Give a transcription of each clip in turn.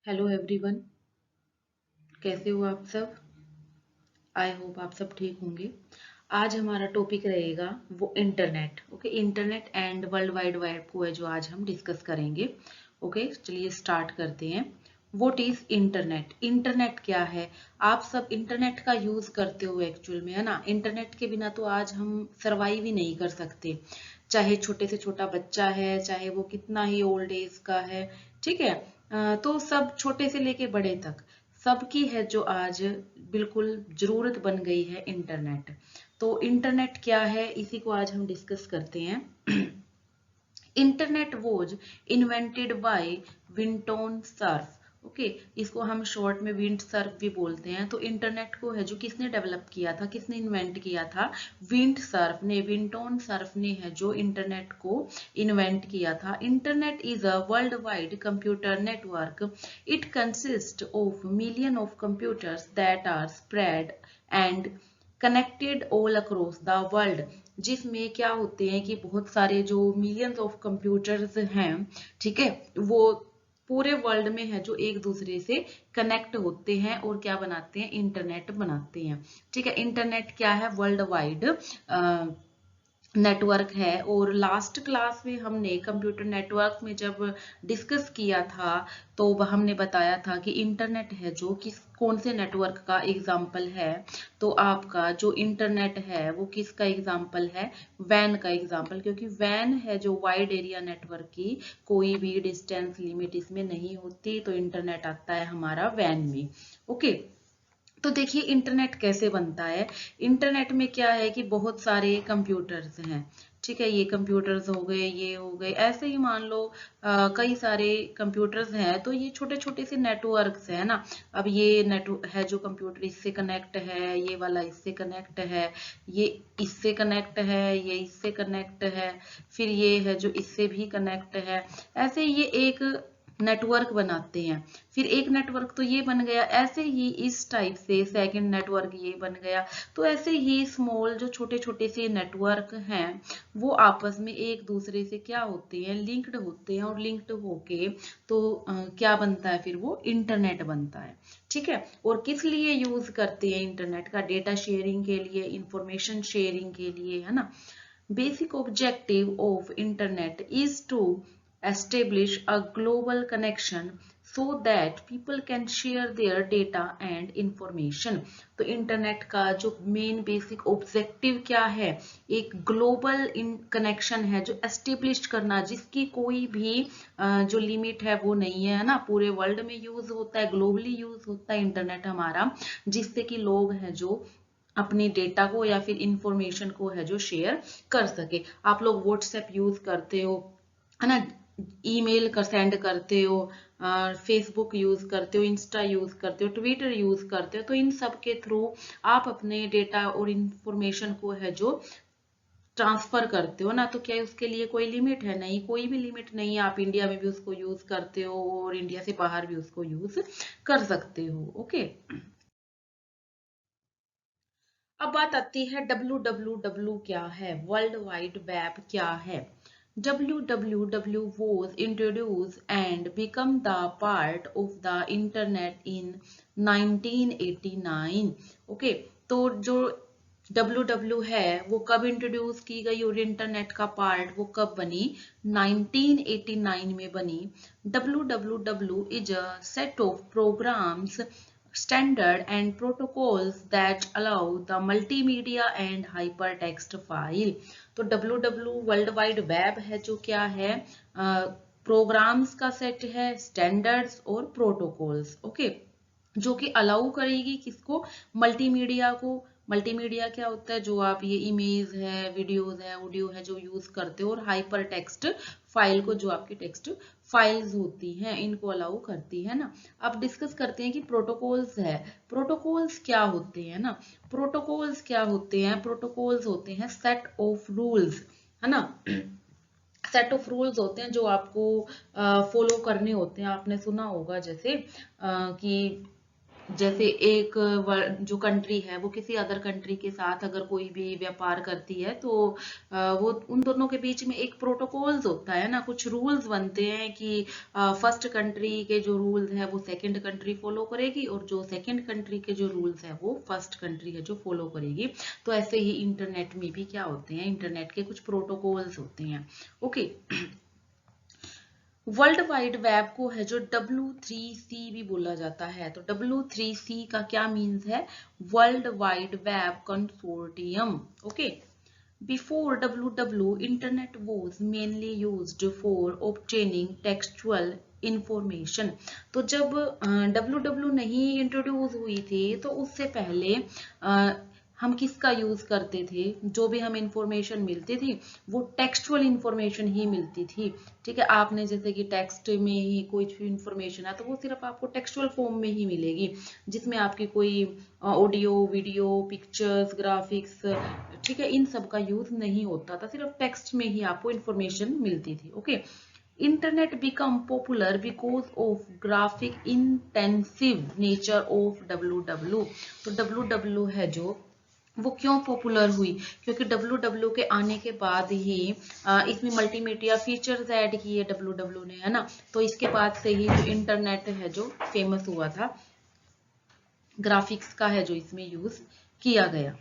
Hello everyone, कैसे हो आप सब। आई होप आप सब ठीक होंगे। आज हमारा टॉपिक रहेगा वो internet. Okay, internet and world wide web को है जो आज हम डिस्कस करेंगे। ओके, चलिए स्टार्ट करते हैं। What is internet? इंटरनेट क्या है? आप सब इंटरनेट का यूज करते हो एक्चुअल में, है ना। इंटरनेट के बिना तो आज हम सरवाइव ही नहीं कर सकते। चाहे छोटे से छोटा बच्चा है, चाहे वो कितना ही ओल्ड एज का है, ठीक है। तो सब छोटे से लेके बड़े तक सबकी है जो आज बिल्कुल जरूरत बन गई है इंटरनेट। तो इंटरनेट क्या है, इसी को आज हम डिस्कस करते हैं। Internet was invented by Vinton Cerf. Okay, इसको हम शॉर्ट में विंड सर्फ भी बोलते हैं। तो इंटरनेट को है जो किसने डेवलप किया था, किसने इन्वेंट किया था? विंड सर्फ ने, विंटोन सर्फ ने है जो इंटरनेट को इन्वेंट किया था। Internet is a world wide computer network. It consist of million of computers that are spread and connected all across the world. जिसमें क्या होते हैं कि बहुत सारे जो मिलियंस ऑफ कंप्यूटर्स हैं, ठीक है, वो पूरे वर्ल्ड में है जो एक दूसरे से कनेक्ट होते हैं और क्या बनाते हैं? इंटरनेट बनाते हैं। ठीक है, इंटरनेट क्या है? वर्ल्ड वाइड नेटवर्क है। और लास्ट क्लास में हमने कंप्यूटर नेटवर्क में जब डिस्कस किया था तो वह हमने बताया था कि इंटरनेट है जो किस कौन से नेटवर्क का एग्जाम्पल है। तो आपका जो इंटरनेट है वो किसका एग्जाम्पल है? वैन का एग्जाम्पल, क्योंकि वैन है जो वाइड एरिया नेटवर्क की कोई भी डिस्टेंस लिमिट इसमें नहीं होती, तो इंटरनेट आता है हमारा वैन में। ओके, तो देखिए इंटरनेट कैसे बनता है। इंटरनेट में क्या है कि बहुत सारे कंप्यूटर्स हैं, ठीक है। ये कंप्यूटर्स हो गए, ये हो गए, ऐसे ही मान लो कई सारे कंप्यूटर्स हैं। तो ये छोटे छोटे से नेटवर्क्स है ना। अब ये नेट है जो कंप्यूटर इससे कनेक्ट है, ये वाला इससे कनेक्ट है, ये इससे कनेक्ट है, ये इससे कनेक्ट है, फिर ये है जो इससे भी कनेक्ट है। ऐसे ये एक नेटवर्क बनाते हैं। फिर एक नेटवर्क तो ये बन गया, ऐसे ही इस टाइप से सेकंड नेटवर्क ये बन गया। तो ऐसे ही स्मॉल जो छोटे छोटे से नेटवर्क हैं वो आपस में एक दूसरे से क्या होते हैं? लिंक्ड होते हैं। और लिंक्ड होके तो क्या बनता है? फिर वो इंटरनेट बनता है, ठीक है। और किस लिए यूज करते हैं इंटरनेट का? डेटा शेयरिंग के लिए, इंफॉर्मेशन शेयरिंग के लिए, है ना। Basic objective of internet is to establish a global connection so that people can share their data and information। तो इंटरनेट का जो मेन बेसिक ऑब्जेक्टिव क्या है? एक ग्लोबल कनेक्शन है जो एस्टेब्लिश करना, जिसकी कोई भी जो लिमिट है वो नहीं है ना। पूरे वर्ल्ड में यूज होता है, ग्लोबली यूज होता है इंटरनेट हमारा, जिससे कि लोग हैं जो अपनी डेटा को या फिर इंफॉर्मेशन को है जो शेयर कर सके। आप लोग व्हाट्सएप यूज करते हो, है ना, ईमेल कर सेंड करते हो, फेसबुक यूज करते हो, इंस्टा यूज करते हो, ट्विटर यूज करते हो। तो इन सब के थ्रू आप अपने डेटा और इंफॉर्मेशन को है जो ट्रांसफर करते हो ना। तो क्या उसके लिए कोई लिमिट है? नहीं, कोई भी लिमिट नहीं है। आप इंडिया में भी उसको यूज करते हो और इंडिया से बाहर भी उसको यूज कर सकते हो। ओके, अब बात आती है www क्या है, वर्ल्ड वाइड वेब क्या है। www was introduced and become the part of the internet in 1989। Okay, तो जो www है वो कब इंट्रोड्यूस की गई और इंटरनेट का पार्ट वो कब बनी? 1989 में बनी। www is a set of programs, standard and protocols that allow the multimedia and hypertext file। तो www वर्ल्ड वाइड वेब है जो क्या है? प्रोग्राम्स का सेट है, स्टैंडर्ड्स और प्रोटोकॉल्स। ओके, जो कि अलाउ करेगी किसको? मल्टीमीडिया को। मल्टीमीडिया क्या होता है? जो आप ये इमेज है, वीडियोस है, ऑडियो है जो यूज करते हो, और हाइपर टेक्स्ट फाइल को, जो आपकी टेक्स्ट फाइल्स होती हैं, इनको अलाउ करती है ना। अब डिस्कस करते हैं कि प्रोटोकॉल्स है। प्रोटोकॉल्स क्या होते हैं ना? प्रोटोकॉल्स क्या होते हैं? प्रोटोकॉल्स होते हैं सेट ऑफ रूल्स, है ना। सेट ऑफ रूल्स होते हैं जो आपको फॉलो करने होते हैं। आपने सुना होगा जैसे कि जैसे एक जो कंट्री है वो किसी अदर कंट्री के साथ अगर कोई भी व्यापार करती है तो वो उन दोनों के बीच में एक प्रोटोकॉल्स होता है ना, कुछ रूल्स बनते हैं कि फर्स्ट कंट्री के जो रूल्स है वो सेकंड कंट्री फॉलो करेगी और जो सेकंड कंट्री के जो रूल्स है वो फर्स्ट कंट्री है जो फॉलो करेगी। तो ऐसे ही इंटरनेट में भी क्या होते हैं, इंटरनेट के कुछ प्रोटोकॉल्स होते हैं। ओके। वर्ल्ड वाइड वेब को है जो W3C भी बोला जाता है। तो W3C का क्या मीन्स है, world wide web consortium. Okay. Before WW internet was mainly used for obtaining textual information. तो जब WW नहीं इंट्रोड्यूस हुई थी तो उससे पहले हम किसका यूज करते थे, जो भी हमें इंफॉर्मेशन मिलती थी वो टेक्सचुअल इंफॉर्मेशन ही मिलती थी। ठीक है, आपने जैसे कि टेक्स्ट में ही कोई भी इंफॉर्मेशन है तो वो सिर्फ आपको टेक्सचुअल फॉर्म में ही मिलेगी, जिसमें आपकी कोई ऑडियो वीडियो पिक्चर्स ग्राफिक्स, ठीक है, इन सब का यूज नहीं होता था, सिर्फ टेक्स्ट में ही आपको इंफॉर्मेशन मिलती थी। Okay. Internet become popular because of graphic intensive nature of WW। तो WW है जो वो क्यों पॉपुलर हुई, क्योंकि WW के आने के बाद ही इसमें मल्टीमीडिया फीचर्स ऐड किए WW ने, है ना। तो इसके बाद से ही जो इंटरनेट है जो फेमस हुआ था, ग्राफिक्स का है जो इसमें यूज किया गया।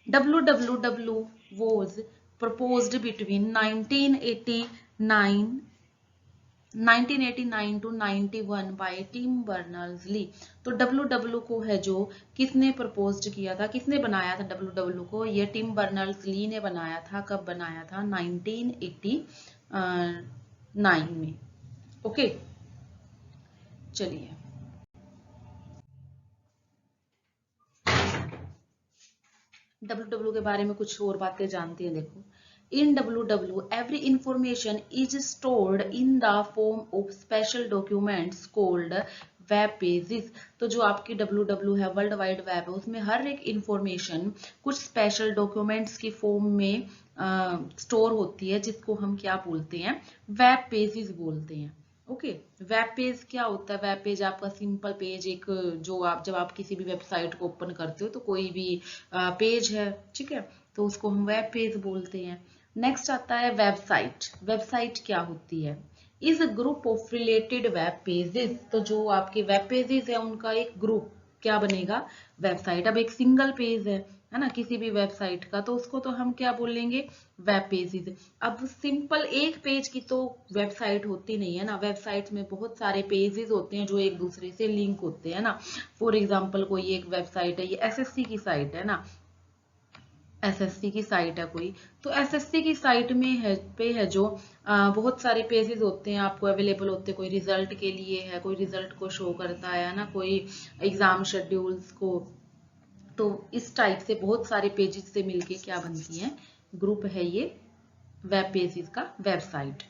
WWW was proposed between 1989 to 91 by Tim Berners-Lee. तो WW को है जो किसने प्रपोज किया था, किसने बनाया था WW को, ये टिम बर्नर्स-ली ने बनाया था। कब बनाया था, 1989 में। ओके, चलिए WW के बारे में कुछ और बातें जानते हैं। देखो, in WW every information is stored in the form of special documents called web pages. तो जो आपकी WW है, वर्ल्ड वाइड वेब है, उसमें हर एक इंफॉर्मेशन कुछ स्पेशल डॉक्यूमेंट्स की फॉर्म में स्टोर होती है, जिसको हम क्या बोलते हैं, वेब पेजेस बोलते हैं। ओके। वेब पेज क्या होता है, वेब पेज आपका सिंपल पेज, एक जो आप जब आप किसी भी वेबसाइट को ओपन करते हो तो कोई भी पेज है, ठीक है, तो उसको हम वेब पेज बोलते हैं। नेक्स्ट आता है वेबसाइट। वेबसाइट क्या होती है, is a group of related web pages. तो जो आपके वेब पेजेस है उनका एक ग्रुप क्या बनेगा, वेबसाइट। अब एक सिंगल पेज है ना, किसी भी वेबसाइट का, तो उसको तो हम क्या बोलेंगे, वेब पेजेस। अब सिंपल एक पेज की तो वेबसाइट होती नहीं है ना, वेबसाइट में बहुत सारे पेजेस होते हैं जो एक दूसरे से लिंक होते हैं ना। फॉर एग्जांपल कोई एक वेबसाइट है, ये SSC की साइट है ना, SSC की साइट है कोई, तो SSC की साइट में है पे है जो बहुत सारे पेजेस होते हैं आपको अवेलेबल होते हैं। कोई रिजल्ट के लिए है, कोई रिजल्ट को शो करता है ना, कोई एग्जाम शेड्यूल्स को। तो इस टाइप से बहुत सारे पेजेस से मिलके क्या बनती है, ग्रुप है ये वेब पेजेस का, वेबसाइट।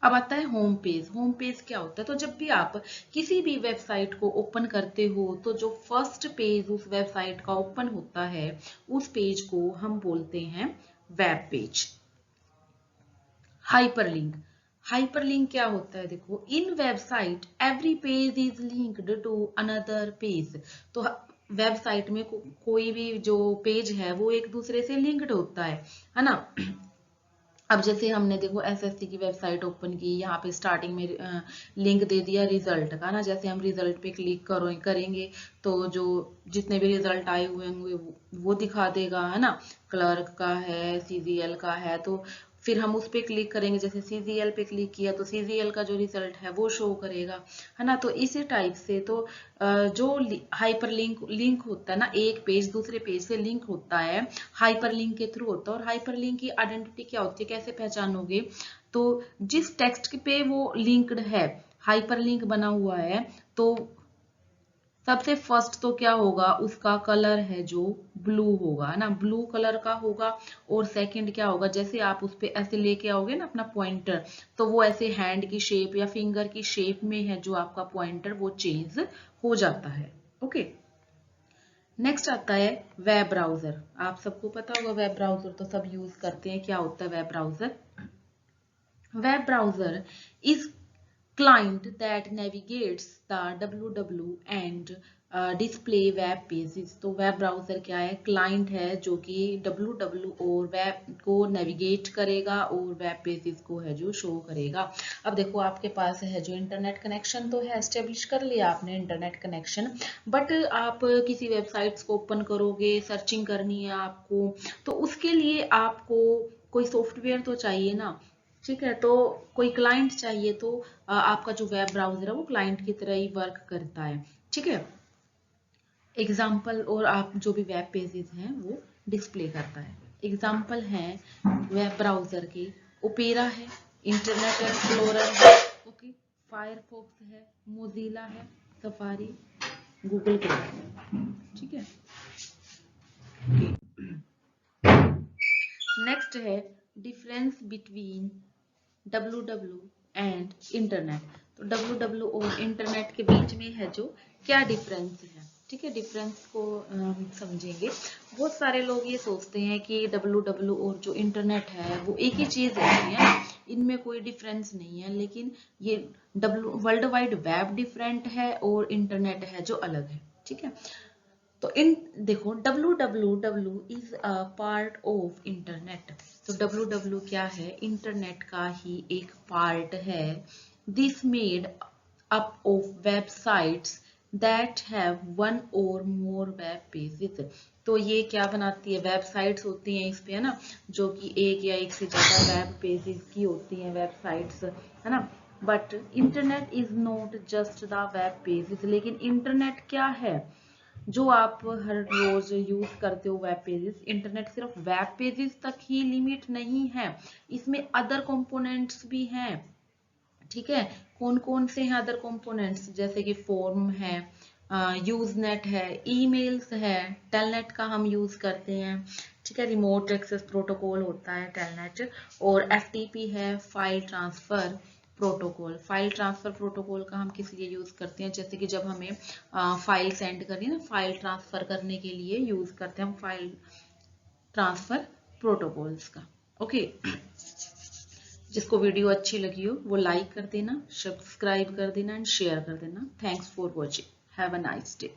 अब आता है होम पेज। होम पेज क्या होता है, तो जब भी आप किसी भी वेबसाइट को ओपन करते हो तो जो फर्स्ट पेज उस वेबसाइट का ओपन होता है उस पेज को हम बोलते हैं वेब पेज। हाइपरलिंक। हाइपरलिंक क्या होता है, देखो, in website every page is linked to another page. तो वेबसाइट में कोई भी जो पेज है वो एक दूसरे से लिंक्ड होता है ना। अब जैसे हमने देखो SSC की वेबसाइट ओपन की, यहाँ पे स्टार्टिंग में लिंक दे दिया रिजल्ट का ना, जैसे हम रिजल्ट पे क्लिक करेंगे तो जो जितने भी रिजल्ट आए हुए होंगे वो दिखा देगा, है ना। क्लर्क का है, CGL का है, तो फिर हम उस पे क्लिक करेंगे, जैसे CGL पे क्लिक किया तो CGL का जो रिजल्ट है वो शो करेगा, है ना। तो इसी टाइप से तो जो हाइपर लिंक होता है ना, एक पेज दूसरे पेज से लिंक होता है, हाइपर लिंक के थ्रू होता है। और हाइपर लिंक की आइडेंटिटी क्या होती है, कैसे पहचानोगे, तो जिस टेक्स्ट पे वो लिंक्ड है, हाइपर लिंक बना हुआ है, तो सबसे फर्स्ट तो क्या होगा, उसका कलर है जो ब्लू होगा, है ना, ब्लू कलर का होगा। और सेकंड क्या होगा, जैसे आप उस पे ऐसे लेके आओगे ना अपना पॉइंटर, तो वो ऐसे हैंड की शेप या फिंगर की शेप में है जो आपका पॉइंटर वो चेंज हो जाता है। ओके। नेक्स्ट आता है वेब ब्राउजर। आप सबको पता होगा वेब ब्राउजर तो सब यूज करते हैं। क्या होता है web browser, web browser is client that navigates the www and display web pages. तो वेब ब्राउजर क्या है? क्लाइंट है जो कि www और वेब को नेविगेट करेगा और वेब पेजेस को है जो शो करेगा। अब देखो आपके पास है जो इंटरनेट कनेक्शन तो है, एस्टेब्लिश कर लिया आपने इंटरनेट कनेक्शन, बट आप किसी वेबसाइट्स को ओपन करोगे, सर्चिंग करनी है आपको, तो उसके लिए आपको कोई सॉफ्टवेयर तो चाहिए ना, ठीक है? तो कोई क्लाइंट चाहिए, तो आपका जो वेब ब्राउजर है वो क्लाइंट की तरह ही वर्क करता है, ठीक है? एग्जाम्पल और आप जो भी वेब पेजेस हैं वो डिस्प्ले करता है। एग्जाम्पल है वेब ब्राउजर के, ओपेरा है, इंटरनेट एक्सप्लोरर है, ओके, फायरफॉक्स है, मोजिला है, सफारी, गूगल क्रोम, ठीक है? नेक्स्ट है difference between www and internet. तो www और इंटरनेट के बीच में है जो क्या डिफरेंस है, ठीक है? डिफरेंस को समझेंगे। बहुत सारे लोग ये सोचते हैं कि www और जो इंटरनेट है वो एक ही चीज होती है, इनमें कोई डिफरेंस नहीं है, लेकिन ये वर्ल्ड वाइड वेब डिफरेंट है और इंटरनेट है जो अलग है, ठीक है? तो इन देखो www is a part of internet. तो www क्या है? इंटरनेट का ही एक पार्ट है। This made up of websites that have one और मोर वेब पेजेस। तो ये क्या बनाती है? वेबसाइट्स होती हैं इस पे, है ना, जो कि एक या एक से ज्यादा वेब पेजेस की होती हैं वेबसाइट्स, है ना? But internet is not just the web pages. लेकिन इंटरनेट क्या है जो आप हर रोज यूज करते हो? Web pages. इंटरनेट सिर्फ वेब पेजेस तक ही लिमिट नहीं है, इसमें अदर कंपोनेंट्स भी हैं, ठीक है? कौन कौन से हैं अदर कंपोनेंट्स? जैसे कि फॉर्म है, यूजनेट है, ईमेल्स है, टेलनेट का हम यूज करते हैं, ठीक है? रिमोट एक्सेस प्रोटोकॉल होता है टेलनेट, और एफटीपी है, file transfer protocol. File transfer protocol का हम किस लिए यूज करते हैं? जैसे कि जब हमें फाइल सेंड करनी है ना, फाइल ट्रांसफर करने के लिए यूज करते हैं हम फाइल ट्रांसफर प्रोटोकॉल्स का, ओके? जिसको वीडियो अच्छी लगी हो वो लाइक कर देना, सब्सक्राइब कर देना एंड शेयर कर देना। Thanks for watching, have a nice day.